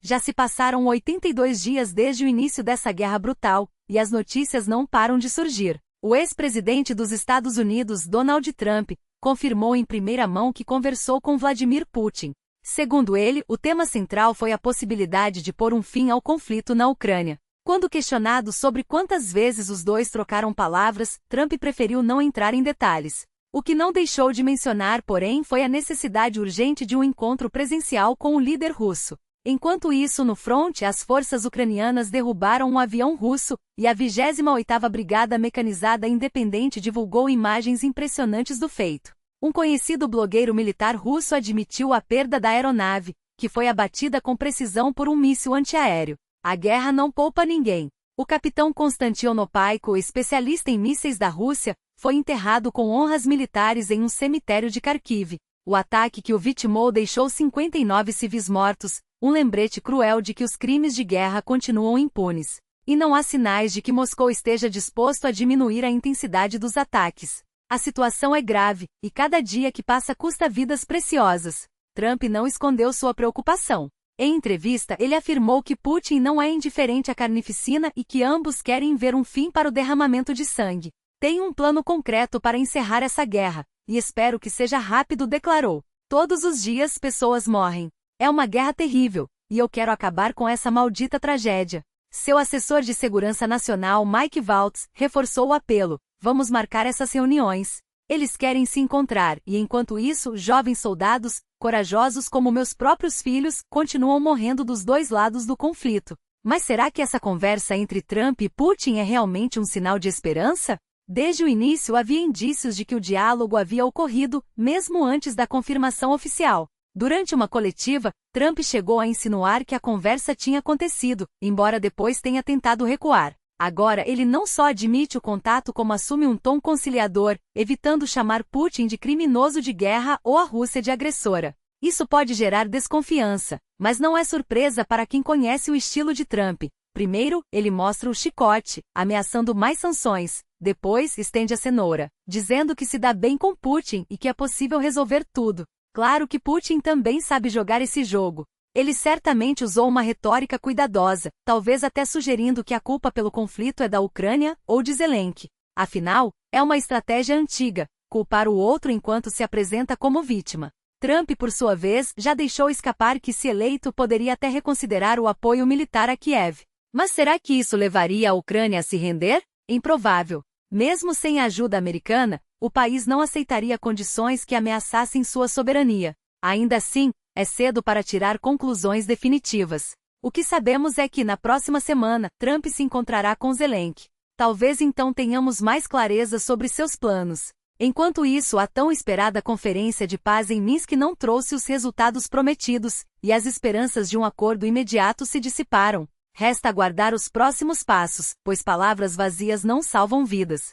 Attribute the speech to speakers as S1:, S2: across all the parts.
S1: Já se passaram 82 dias desde o início dessa guerra brutal, e as notícias não param de surgir. O ex-presidente dos Estados Unidos, Donald Trump, confirmou em primeira mão que conversou com Vladimir Putin. Segundo ele, o tema central foi a possibilidade de pôr um fim ao conflito na Ucrânia. Quando questionado sobre quantas vezes os dois trocaram palavras, Trump preferiu não entrar em detalhes. O que não deixou de mencionar, porém, foi a necessidade urgente de um encontro presencial com o líder russo. Enquanto isso, no fronte, as forças ucranianas derrubaram um avião russo, e a 28ª Brigada Mecanizada Independente divulgou imagens impressionantes do feito. Um conhecido blogueiro militar russo admitiu a perda da aeronave, que foi abatida com precisão por um míssil antiaéreo. A guerra não poupa ninguém. O capitão Konstantin Onopaiko, especialista em mísseis da Rússia, foi enterrado com honras militares em um cemitério de Kharkiv. O ataque que o vitimou deixou 59 civis mortos, um lembrete cruel de que os crimes de guerra continuam impunes. E não há sinais de que Moscou esteja disposto a diminuir a intensidade dos ataques. A situação é grave, e cada dia que passa custa vidas preciosas. Trump não escondeu sua preocupação. Em entrevista, ele afirmou que Putin não é indiferente à carnificina e que ambos querem ver um fim para o derramamento de sangue. Tenho um plano concreto para encerrar essa guerra, e espero que seja rápido, declarou. Todos os dias pessoas morrem. É uma guerra terrível, e eu quero acabar com essa maldita tragédia. Seu assessor de segurança nacional, Mike Waltz, reforçou o apelo. Vamos marcar essas reuniões. Eles querem se encontrar, e enquanto isso, jovens soldados, corajosos como meus próprios filhos, continuam morrendo dos dois lados do conflito. Mas será que essa conversa entre Trump e Putin é realmente um sinal de esperança? Desde o início havia indícios de que o diálogo havia ocorrido, mesmo antes da confirmação oficial. Durante uma coletiva, Trump chegou a insinuar que a conversa tinha acontecido, embora depois tenha tentado recuar. Agora ele não só admite o contato como assume um tom conciliador, evitando chamar Putin de criminoso de guerra ou a Rússia de agressora. Isso pode gerar desconfiança, mas não é surpresa para quem conhece o estilo de Trump. Primeiro, ele mostra o chicote, ameaçando mais sanções. Depois, estende a cenoura, dizendo que se dá bem com Putin e que é possível resolver tudo. Claro que Putin também sabe jogar esse jogo. Ele certamente usou uma retórica cuidadosa, talvez até sugerindo que a culpa pelo conflito é da Ucrânia ou de Zelensky. Afinal, é uma estratégia antiga, culpar o outro enquanto se apresenta como vítima. Trump, por sua vez, já deixou escapar que, se eleito, poderia até reconsiderar o apoio militar a Kiev. Mas será que isso levaria a Ucrânia a se render? Improvável. Mesmo sem a ajuda americana, o país não aceitaria condições que ameaçassem sua soberania. Ainda assim, é cedo para tirar conclusões definitivas. O que sabemos é que, na próxima semana, Trump se encontrará com Zelensky. Talvez então tenhamos mais clareza sobre seus planos. Enquanto isso, a tão esperada conferência de paz em Minsk não trouxe os resultados prometidos, e as esperanças de um acordo imediato se dissiparam. Resta aguardar os próximos passos, pois palavras vazias não salvam vidas.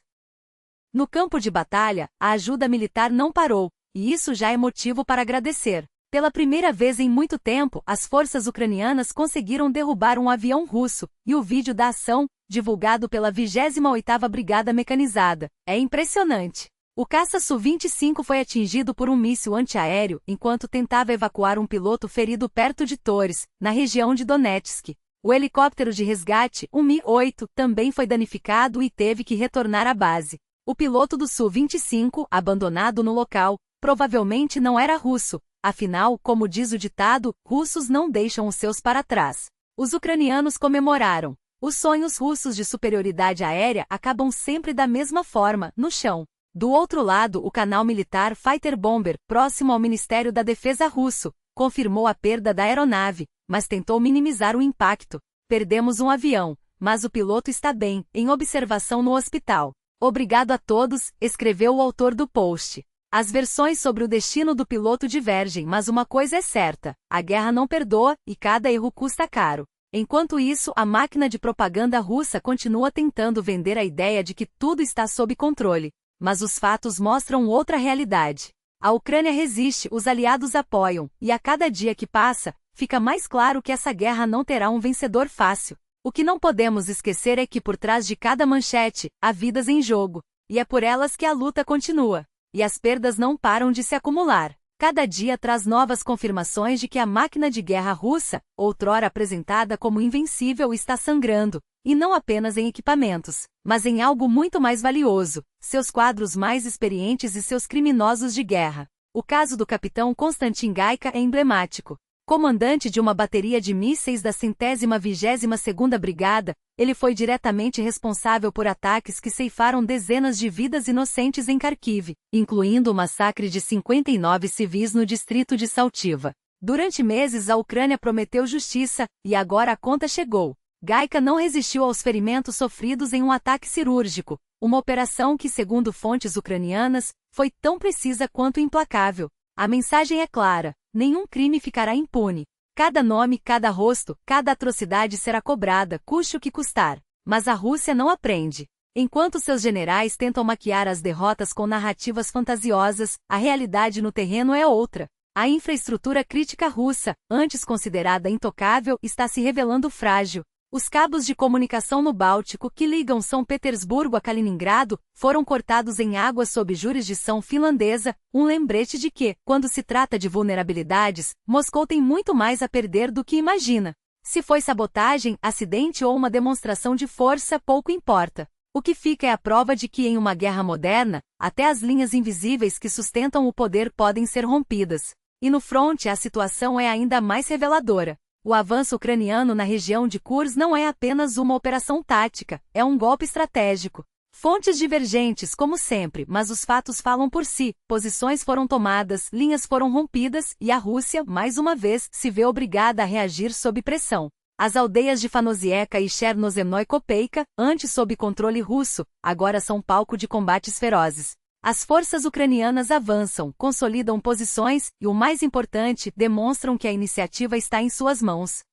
S1: No campo de batalha, a ajuda militar não parou, e isso já é motivo para agradecer. Pela primeira vez em muito tempo, as forças ucranianas conseguiram derrubar um avião russo, e o vídeo da ação, divulgado pela 28ª Brigada Mecanizada, é impressionante. O caça Su-25 foi atingido por um míssil antiaéreo enquanto tentava evacuar um piloto ferido perto de Torres, na região de Donetsk. O helicóptero de resgate, um Mi-8, também foi danificado e teve que retornar à base. O piloto do Su-25, abandonado no local, provavelmente não era russo. Afinal, como diz o ditado, russos não deixam os seus para trás. Os ucranianos comemoraram. Os sonhos russos de superioridade aérea acabam sempre da mesma forma, no chão. Do outro lado, o canal militar Fighter Bomber, próximo ao Ministério da Defesa russo, confirmou a perda da aeronave, mas tentou minimizar o impacto. Perdemos um avião, mas o piloto está bem, em observação no hospital. Obrigado a todos, escreveu o autor do post. As versões sobre o destino do piloto divergem, mas uma coisa é certa: a guerra não perdoa, e cada erro custa caro. Enquanto isso, a máquina de propaganda russa continua tentando vender a ideia de que tudo está sob controle. Mas os fatos mostram outra realidade. A Ucrânia resiste, os aliados apoiam, e a cada dia que passa, fica mais claro que essa guerra não terá um vencedor fácil. O que não podemos esquecer é que por trás de cada manchete, há vidas em jogo, e é por elas que a luta continua. E as perdas não param de se acumular. Cada dia traz novas confirmações de que a máquina de guerra russa, outrora apresentada como invencível, está sangrando, e não apenas em equipamentos, mas em algo muito mais valioso: seus quadros mais experientes e seus criminosos de guerra. O caso do capitão Konstantin Gaika é emblemático. Comandante de uma bateria de mísseis da 122ª Brigada, ele foi diretamente responsável por ataques que ceifaram dezenas de vidas inocentes em Kharkiv, incluindo o massacre de 59 civis no distrito de Saltiva. Durante meses a Ucrânia prometeu justiça, e agora a conta chegou. Gaika não resistiu aos ferimentos sofridos em um ataque cirúrgico, uma operação que, segundo fontes ucranianas, foi tão precisa quanto implacável. A mensagem é clara: nenhum crime ficará impune. Cada nome, cada rosto, cada atrocidade será cobrada, custe o que custar. Mas a Rússia não aprende. Enquanto seus generais tentam maquiar as derrotas com narrativas fantasiosas, a realidade no terreno é outra. A infraestrutura crítica russa, antes considerada intocável, está se revelando frágil. Os cabos de comunicação no Báltico que ligam São Petersburgo a Kaliningrado foram cortados em águas sob jurisdição finlandesa, um lembrete de que, quando se trata de vulnerabilidades, Moscou tem muito mais a perder do que imagina. Se foi sabotagem, acidente ou uma demonstração de força, pouco importa. O que fica é a prova de que em uma guerra moderna, até as linhas invisíveis que sustentam o poder podem ser rompidas. E no fronte a situação é ainda mais reveladora. O avanço ucraniano na região de Kursk não é apenas uma operação tática, é um golpe estratégico. Fontes divergentes, como sempre, mas os fatos falam por si. Posições foram tomadas, linhas foram rompidas, e a Rússia, mais uma vez, se vê obrigada a reagir sob pressão. As aldeias de Fanosieka e Chernozemnoye-Kopeica, antes sob controle russo, agora são palco de combates ferozes. As forças ucranianas avançam, consolidam posições e, o mais importante, demonstram que a iniciativa está em suas mãos.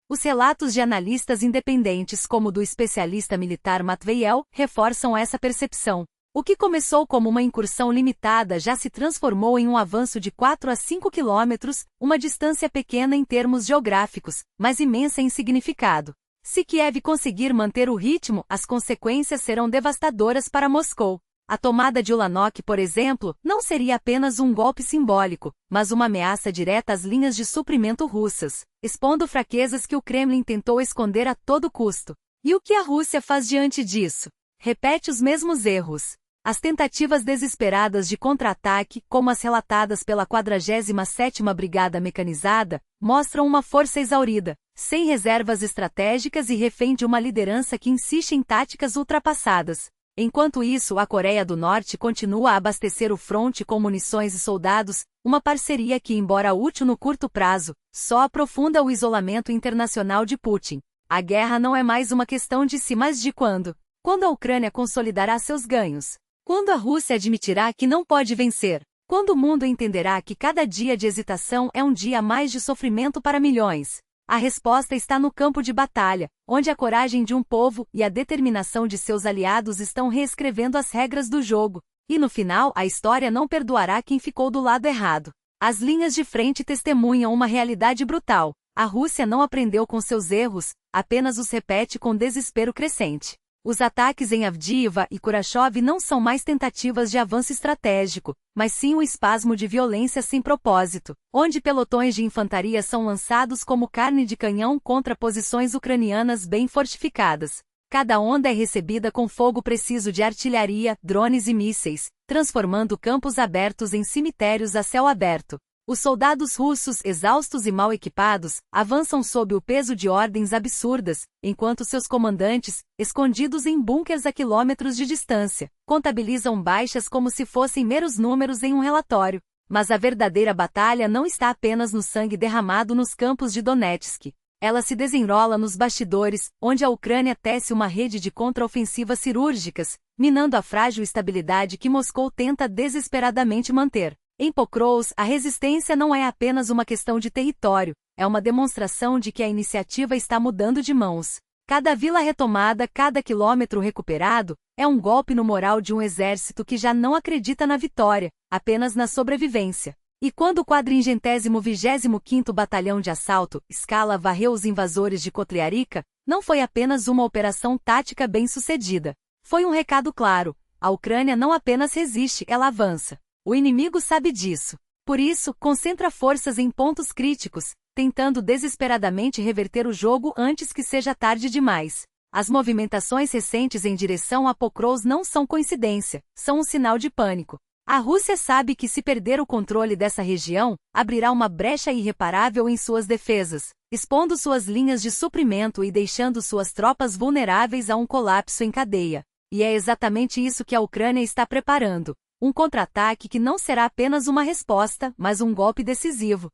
S1: Os relatos de analistas independentes, como o do especialista militar Matveiel, reforçam essa percepção. O que começou como uma incursão limitada já se transformou em um avanço de 4 a 5 quilômetros, uma distância pequena em termos geográficos, mas imensa em significado. Se Kiev conseguir manter o ritmo, as consequências serão devastadoras para Moscou. A tomada de Ulanok, por exemplo, não seria apenas um golpe simbólico, mas uma ameaça direta às linhas de suprimento russas, expondo fraquezas que o Kremlin tentou esconder a todo custo. E o que a Rússia faz diante disso? Repete os mesmos erros. As tentativas desesperadas de contra-ataque, como as relatadas pela 47ª Brigada Mecanizada, mostram uma força exaurida, sem reservas estratégicas e refém de uma liderança que insiste em táticas ultrapassadas. Enquanto isso, a Coreia do Norte continua a abastecer o fronte com munições e soldados, uma parceria que, embora útil no curto prazo, só aprofunda o isolamento internacional de Putin. A guerra não é mais uma questão de se, mas de quando. Quando a Ucrânia consolidará seus ganhos? Quando a Rússia admitirá que não pode vencer? Quando o mundo entenderá que cada dia de hesitação é um dia a mais de sofrimento para milhões? A resposta está no campo de batalha, onde a coragem de um povo e a determinação de seus aliados estão reescrevendo as regras do jogo. E no final, a história não perdoará quem ficou do lado errado. As linhas de frente testemunham uma realidade brutal. A Rússia não aprendeu com seus erros, apenas os repete com desespero crescente. Os ataques em Avdiivka e Kurashov não são mais tentativas de avanço estratégico, mas sim um espasmo de violência sem propósito, onde pelotões de infantaria são lançados como carne de canhão contra posições ucranianas bem fortificadas. Cada onda é recebida com fogo preciso de artilharia, drones e mísseis, transformando campos abertos em cemitérios a céu aberto. Os soldados russos, exaustos e mal equipados, avançam sob o peso de ordens absurdas, enquanto seus comandantes, escondidos em bunkers a quilômetros de distância, contabilizam baixas como se fossem meros números em um relatório. Mas a verdadeira batalha não está apenas no sangue derramado nos campos de Donetsk. Ela se desenrola nos bastidores, onde a Ucrânia tece uma rede de contraofensivas cirúrgicas, minando a frágil estabilidade que Moscou tenta desesperadamente manter. Em Pokrovsk, a resistência não é apenas uma questão de território, é uma demonstração de que a iniciativa está mudando de mãos. Cada vila retomada, cada quilômetro recuperado, é um golpe no moral de um exército que já não acredita na vitória, apenas na sobrevivência. E quando o 425º Batalhão de Assalto, Skala, varreu os invasores de Kotlyarivka, não foi apenas uma operação tática bem-sucedida. Foi um recado claro: a Ucrânia não apenas resiste, ela avança. O inimigo sabe disso. Por isso, concentra forças em pontos críticos, tentando desesperadamente reverter o jogo antes que seja tarde demais. As movimentações recentes em direção a Pokrovsk não são coincidência, são um sinal de pânico. A Rússia sabe que se perder o controle dessa região, abrirá uma brecha irreparável em suas defesas, expondo suas linhas de suprimento e deixando suas tropas vulneráveis a um colapso em cadeia. E é exatamente isso que a Ucrânia está preparando. Um contra-ataque que não será apenas uma resposta, mas um golpe decisivo.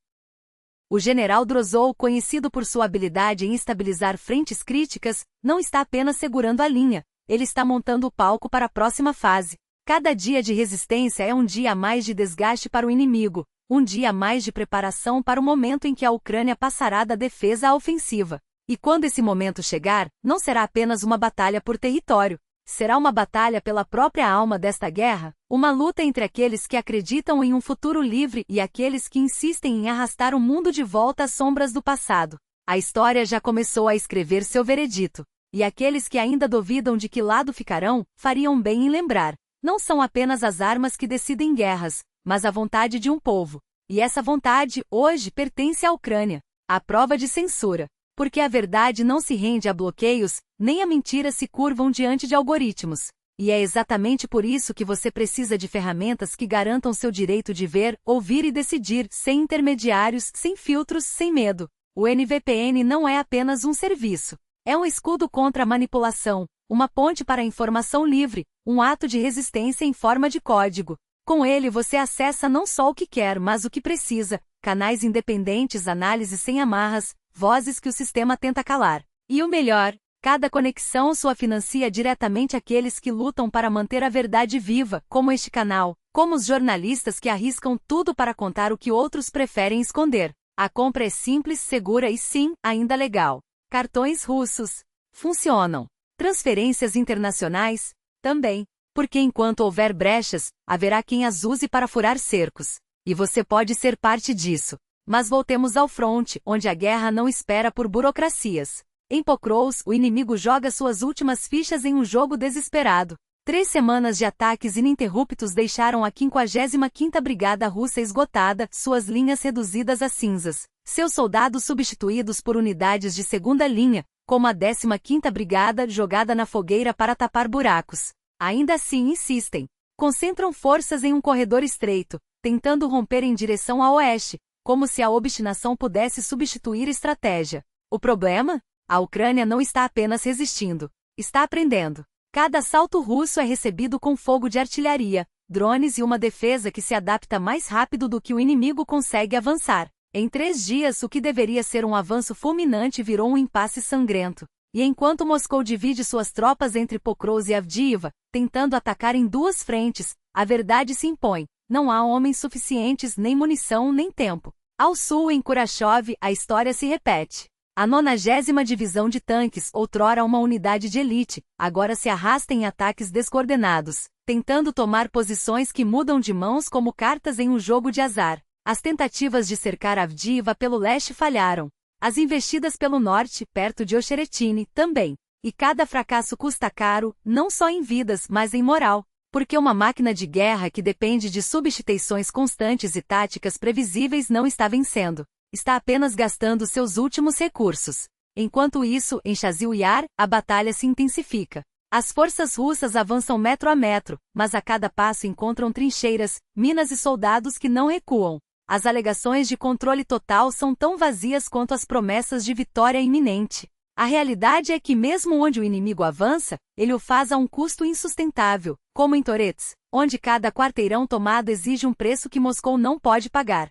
S1: O general Drozou, conhecido por sua habilidade em estabilizar frentes críticas, não está apenas segurando a linha, ele está montando o palco para a próxima fase. Cada dia de resistência é um dia a mais de desgaste para o inimigo, um dia a mais de preparação para o momento em que a Ucrânia passará da defesa à ofensiva. E quando esse momento chegar, não será apenas uma batalha por território. Será uma batalha pela própria alma desta guerra, uma luta entre aqueles que acreditam em um futuro livre e aqueles que insistem em arrastar o mundo de volta às sombras do passado. A história já começou a escrever seu veredito, e aqueles que ainda duvidam de que lado ficarão, fariam bem em lembrar. Não são apenas as armas que decidem guerras, mas a vontade de um povo. E essa vontade, hoje, pertence à Ucrânia. A prova de censura. Porque a verdade não se rende a bloqueios, nem a mentira se curvam diante de algoritmos. E é exatamente por isso que você precisa de ferramentas que garantam seu direito de ver, ouvir e decidir, sem intermediários, sem filtros, sem medo. O NVPN não é apenas um serviço. É um escudo contra a manipulação, uma ponte para a informação livre, um ato de resistência em forma de código. Com ele você acessa não só o que quer, mas o que precisa, canais independentes, análise sem amarras, vozes que o sistema tenta calar. E o melhor, cada conexão sua financia diretamente aqueles que lutam para manter a verdade viva, como este canal, como os jornalistas que arriscam tudo para contar o que outros preferem esconder. A compra é simples, segura e sim, ainda legal. Cartões russos. Funcionam. Transferências internacionais? Também. Porque enquanto houver brechas, haverá quem as use para furar cercos. E você pode ser parte disso. Mas voltemos ao fronte, onde a guerra não espera por burocracias. Em Pokrovsk, o inimigo joga suas últimas fichas em um jogo desesperado. 3 semanas de ataques ininterruptos deixaram a 55ª Brigada Russa esgotada, suas linhas reduzidas a cinzas. Seus soldados substituídos por unidades de segunda linha, como a 15ª Brigada, jogada na fogueira para tapar buracos. Ainda assim insistem. Concentram forças em um corredor estreito, tentando romper em direção a oeste, como se a obstinação pudesse substituir estratégia. O problema? A Ucrânia não está apenas resistindo, está aprendendo. Cada assalto russo é recebido com fogo de artilharia, drones e uma defesa que se adapta mais rápido do que o inimigo consegue avançar. Em 3 dias, o que deveria ser um avanço fulminante virou um impasse sangrento. E enquanto Moscou divide suas tropas entre Pokrovsk e Avdiivka, tentando atacar em 2 frentes, a verdade se impõe. Não há homens suficientes, nem munição, nem tempo. Ao sul, em Kurashov, a história se repete. A 90ª Divisão de Tanques, outrora uma unidade de elite, agora se arrasta em ataques descoordenados, tentando tomar posições que mudam de mãos como cartas em um jogo de azar. As tentativas de cercar Avdiivka pelo leste falharam. As investidas pelo norte, perto de Ocheretine, também. E cada fracasso custa caro, não só em vidas, mas em moral. Porque uma máquina de guerra que depende de substituições constantes e táticas previsíveis não está vencendo. Está apenas gastando seus últimos recursos. Enquanto isso, em Chasiv Yar, a batalha se intensifica. As forças russas avançam metro a metro, mas a cada passo encontram trincheiras, minas e soldados que não recuam. As alegações de controle total são tão vazias quanto as promessas de vitória iminente. A realidade é que mesmo onde o inimigo avança, ele o faz a um custo insustentável, como em Torets, onde cada quarteirão tomado exige um preço que Moscou não pode pagar.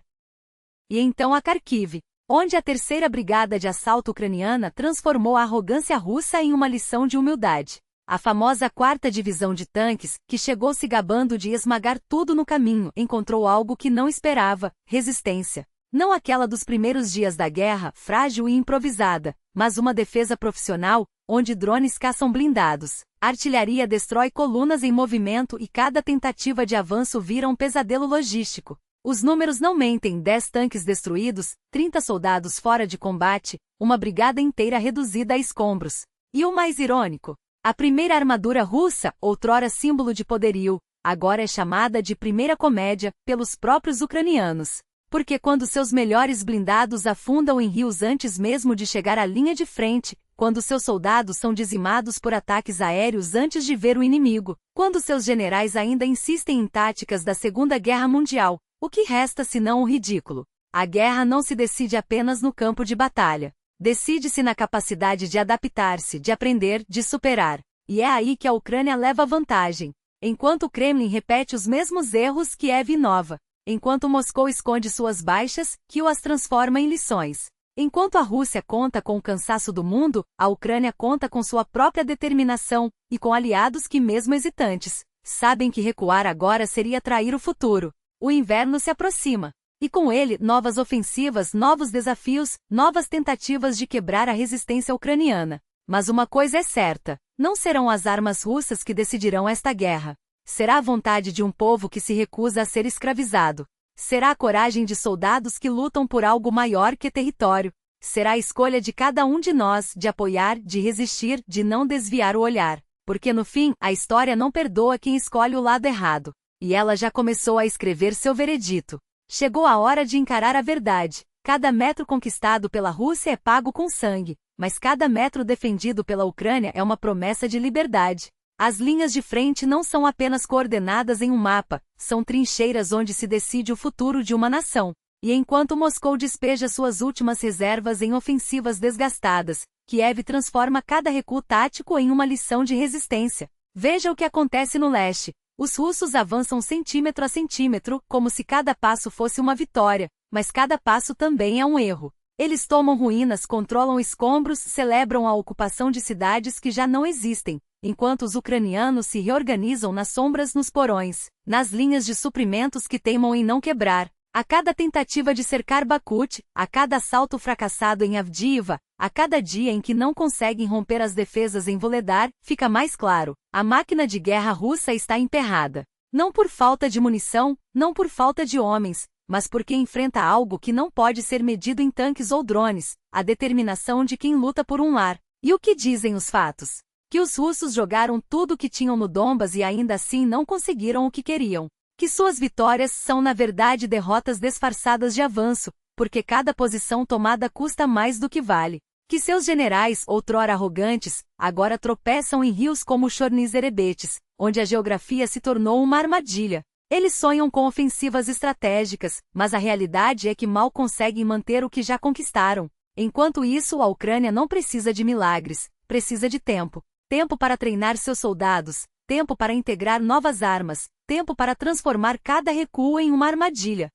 S1: E então a Kharkiv, onde a 3ª Brigada de Assalto ucraniana transformou a arrogância russa em uma lição de humildade. A famosa 4ª Divisão de Tanques, que chegou se gabando de esmagar tudo no caminho, encontrou algo que não esperava: resistência. Não aquela dos primeiros dias da guerra, frágil e improvisada, mas uma defesa profissional, onde drones caçam blindados, artilharia destrói colunas em movimento e cada tentativa de avanço vira um pesadelo logístico. Os números não mentem: 10 tanques destruídos, 30 soldados fora de combate, uma brigada inteira reduzida a escombros. E o mais irônico, a primeira armadura russa, outrora símbolo de poderio, agora é chamada de primeira comédia pelos próprios ucranianos. Porque quando seus melhores blindados afundam em rios antes mesmo de chegar à linha de frente, quando seus soldados são dizimados por ataques aéreos antes de ver o inimigo, quando seus generais ainda insistem em táticas da Segunda Guerra Mundial, o que resta senão o ridículo? A guerra não se decide apenas no campo de batalha. Decide-se na capacidade de adaptar-se, de aprender, de superar. E é aí que a Ucrânia leva vantagem. Enquanto o Kremlin repete os mesmos erros, Kiev inova. Enquanto Moscou esconde suas baixas, Kiev as transforma em lições. Enquanto a Rússia conta com o cansaço do mundo, a Ucrânia conta com sua própria determinação, e com aliados que, mesmo hesitantes, sabem que recuar agora seria trair o futuro. O inverno se aproxima. E com ele, novas ofensivas, novos desafios, novas tentativas de quebrar a resistência ucraniana. Mas uma coisa é certa, não serão as armas russas que decidirão esta guerra. Será a vontade de um povo que se recusa a ser escravizado. Será a coragem de soldados que lutam por algo maior que território. Será a escolha de cada um de nós de apoiar, de resistir, de não desviar o olhar. Porque no fim, a história não perdoa quem escolhe o lado errado. E ela já começou a escrever seu veredito. Chegou a hora de encarar a verdade. Cada metro conquistado pela Rússia é pago com sangue, mas cada metro defendido pela Ucrânia é uma promessa de liberdade. As linhas de frente não são apenas coordenadas em um mapa, são trincheiras onde se decide o futuro de uma nação. E enquanto Moscou despeja suas últimas reservas em ofensivas desgastadas, Kiev transforma cada recuo tático em uma lição de resistência. Veja o que acontece no leste. Os russos avançam centímetro a centímetro, como se cada passo fosse uma vitória, mas cada passo também é um erro. Eles tomam ruínas, controlam escombros, celebram a ocupação de cidades que já não existem, enquanto os ucranianos se reorganizam nas sombras nos porões, nas linhas de suprimentos que teimam em não quebrar. A cada tentativa de cercar Bakhmut, a cada assalto fracassado em Avdiivka, a cada dia em que não conseguem romper as defesas em Vuhledar, fica mais claro, a máquina de guerra russa está emperrada. Não por falta de munição, não por falta de homens, mas porque enfrenta algo que não pode ser medido em tanques ou drones, a determinação de quem luta por um lar. E o que dizem os fatos? Que os russos jogaram tudo o que tinham no Donbas e ainda assim não conseguiram o que queriam. Que suas vitórias são na verdade derrotas disfarçadas de avanço, porque cada posição tomada custa mais do que vale. Que seus generais, outrora arrogantes, agora tropeçam em rios como Chorniz e Erebetes, onde a geografia se tornou uma armadilha. Eles sonham com ofensivas estratégicas, mas a realidade é que mal conseguem manter o que já conquistaram. Enquanto isso, a Ucrânia não precisa de milagres, precisa de tempo. Tempo para treinar seus soldados, tempo para integrar novas armas, tempo para transformar cada recuo em uma armadilha.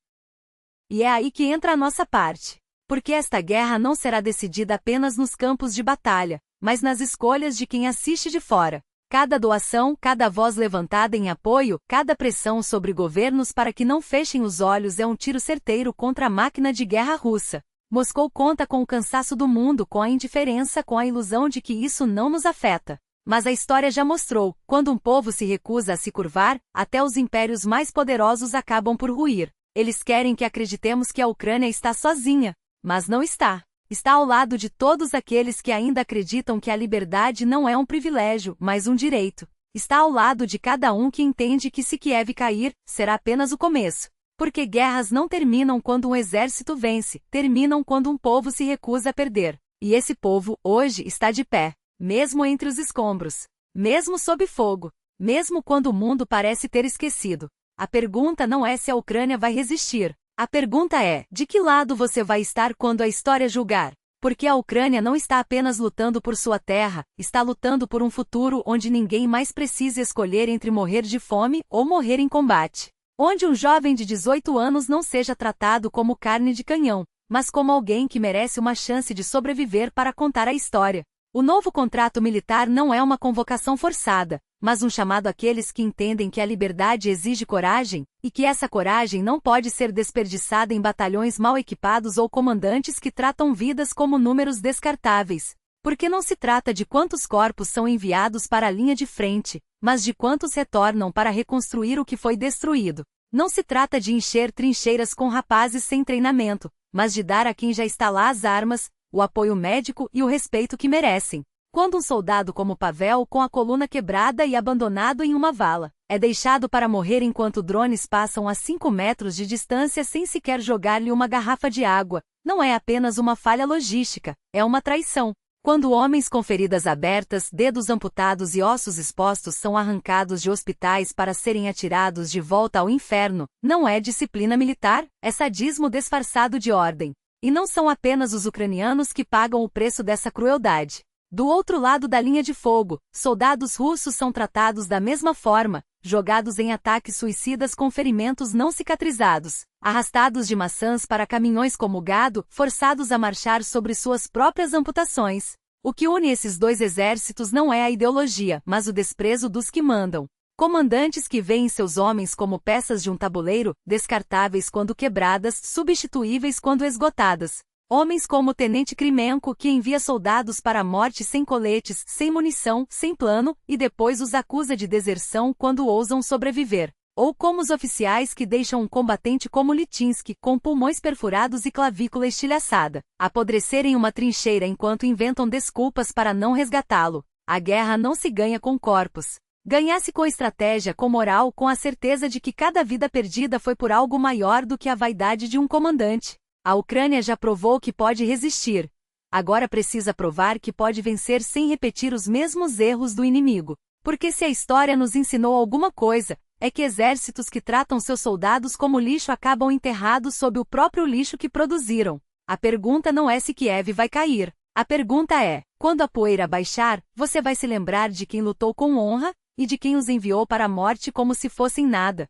S1: E é aí que entra a nossa parte. Porque esta guerra não será decidida apenas nos campos de batalha, mas nas escolhas de quem assiste de fora. Cada doação, cada voz levantada em apoio, cada pressão sobre governos para que não fechem os olhos é um tiro certeiro contra a máquina de guerra russa. Moscou conta com o cansaço do mundo, com a indiferença, com a ilusão de que isso não nos afeta. Mas a história já mostrou, quando um povo se recusa a se curvar, até os impérios mais poderosos acabam por ruir. Eles querem que acreditemos que a Ucrânia está sozinha, mas não está. Está ao lado de todos aqueles que ainda acreditam que a liberdade não é um privilégio, mas um direito. Está ao lado de cada um que entende que se Kiev cair, será apenas o começo. Porque guerras não terminam quando um exército vence, terminam quando um povo se recusa a perder. E esse povo, hoje, está de pé. Mesmo entre os escombros, mesmo sob fogo, mesmo quando o mundo parece ter esquecido. A pergunta não é se a Ucrânia vai resistir. A pergunta é, de que lado você vai estar quando a história julgar? Porque a Ucrânia não está apenas lutando por sua terra, está lutando por um futuro onde ninguém mais precise escolher entre morrer de fome ou morrer em combate. Onde um jovem de 18 anos não seja tratado como carne de canhão, mas como alguém que merece uma chance de sobreviver para contar a história. O novo contrato militar não é uma convocação forçada, mas um chamado àqueles que entendem que a liberdade exige coragem, e que essa coragem não pode ser desperdiçada em batalhões mal equipados ou comandantes que tratam vidas como números descartáveis. Porque não se trata de quantos corpos são enviados para a linha de frente, mas de quantos retornam para reconstruir o que foi destruído. Não se trata de encher trincheiras com rapazes sem treinamento, mas de dar a quem já está lá as armas, o apoio médico e o respeito que merecem. Quando um soldado como Pavel, com a coluna quebrada e abandonado em uma vala, é deixado para morrer enquanto drones passam a 5 metros de distância sem sequer jogar-lhe uma garrafa de água, não é apenas uma falha logística, é uma traição. Quando homens com feridas abertas, dedos amputados e ossos expostos são arrancados de hospitais para serem atirados de volta ao inferno, não é disciplina militar, é sadismo disfarçado de ordem. E não são apenas os ucranianos que pagam o preço dessa crueldade. Do outro lado da linha de fogo, soldados russos são tratados da mesma forma, jogados em ataques suicidas com ferimentos não cicatrizados, arrastados de maçãs para caminhões como gado, forçados a marchar sobre suas próprias amputações. O que une esses dois exércitos não é a ideologia, mas o desprezo dos que mandam. Comandantes que veem seus homens como peças de um tabuleiro, descartáveis quando quebradas, substituíveis quando esgotadas. Homens como o Tenente Krimenko, que envia soldados para a morte sem coletes, sem munição, sem plano, e depois os acusa de deserção quando ousam sobreviver. Ou como os oficiais que deixam um combatente como Litinsky, com pulmões perfurados e clavícula estilhaçada, apodrecer em uma trincheira enquanto inventam desculpas para não resgatá-lo. A guerra não se ganha com corpos. Ganha-se com estratégia, com moral, com a certeza de que cada vida perdida foi por algo maior do que a vaidade de um comandante. A Ucrânia já provou que pode resistir. Agora precisa provar que pode vencer sem repetir os mesmos erros do inimigo. Porque se a história nos ensinou alguma coisa, é que exércitos que tratam seus soldados como lixo acabam enterrados sob o próprio lixo que produziram. A pergunta não é se Kiev vai cair. A pergunta é, quando a poeira baixar, você vai se lembrar de quem lutou com honra e de quem os enviou para a morte como se fossem nada.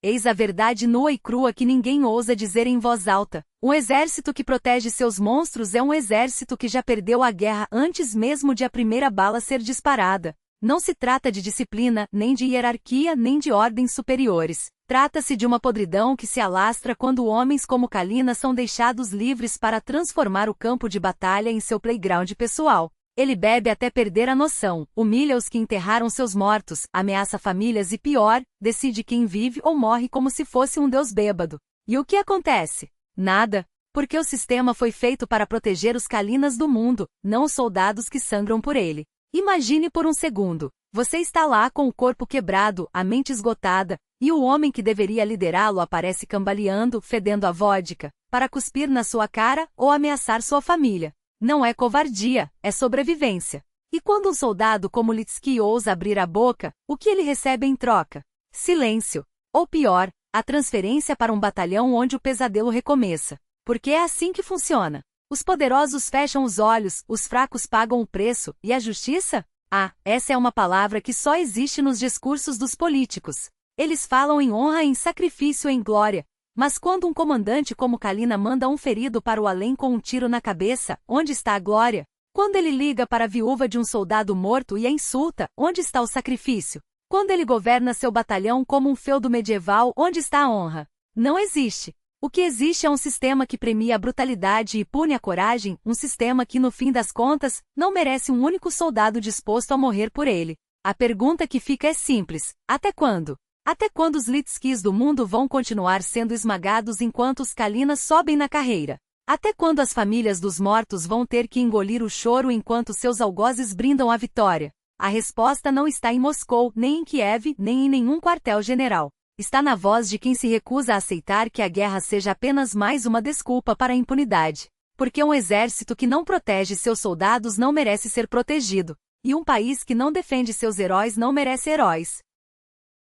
S1: Eis a verdade nua e crua que ninguém ousa dizer em voz alta. Um exército que protege seus monstros é um exército que já perdeu a guerra antes mesmo de a primeira bala ser disparada. Não se trata de disciplina, nem de hierarquia, nem de ordens superiores. Trata-se de uma podridão que se alastra quando homens como Kalina são deixados livres para transformar o campo de batalha em seu playground pessoal. Ele bebe até perder a noção, humilha os que enterraram seus mortos, ameaça famílias e pior, decide quem vive ou morre como se fosse um deus bêbado. E o que acontece? Nada, porque o sistema foi feito para proteger os Kalinas do mundo, não os soldados que sangram por ele. Imagine por um segundo, você está lá com o corpo quebrado, a mente esgotada, e o homem que deveria liderá-lo aparece cambaleando, fedendo a vodka, para cuspir na sua cara ou ameaçar sua família. Não é covardia, é sobrevivência. E quando um soldado como Litsky ousa abrir a boca, o que ele recebe em troca? Silêncio. Ou pior, a transferência para um batalhão onde o pesadelo recomeça. Porque é assim que funciona. Os poderosos fecham os olhos, os fracos pagam o preço, e a justiça? Ah, essa é uma palavra que só existe nos discursos dos políticos. Eles falam em honra, em sacrifício, em glória. Mas quando um comandante como Kalina manda um ferido para o além com um tiro na cabeça, onde está a glória? Quando ele liga para a viúva de um soldado morto e a insulta, onde está o sacrifício? Quando ele governa seu batalhão como um feudo medieval, onde está a honra? Não existe. O que existe é um sistema que premia a brutalidade e pune a coragem, um sistema que, no fim das contas, não merece um único soldado disposto a morrer por ele. A pergunta que fica é simples: até quando? Até quando os Litskys do mundo vão continuar sendo esmagados enquanto os Kalinas sobem na carreira? Até quando as famílias dos mortos vão ter que engolir o choro enquanto seus algozes brindam a vitória? A resposta não está em Moscou, nem em Kiev, nem em nenhum quartel-general. Está na voz de quem se recusa a aceitar que a guerra seja apenas mais uma desculpa para a impunidade. Porque um exército que não protege seus soldados não merece ser protegido. E um país que não defende seus heróis não merece heróis.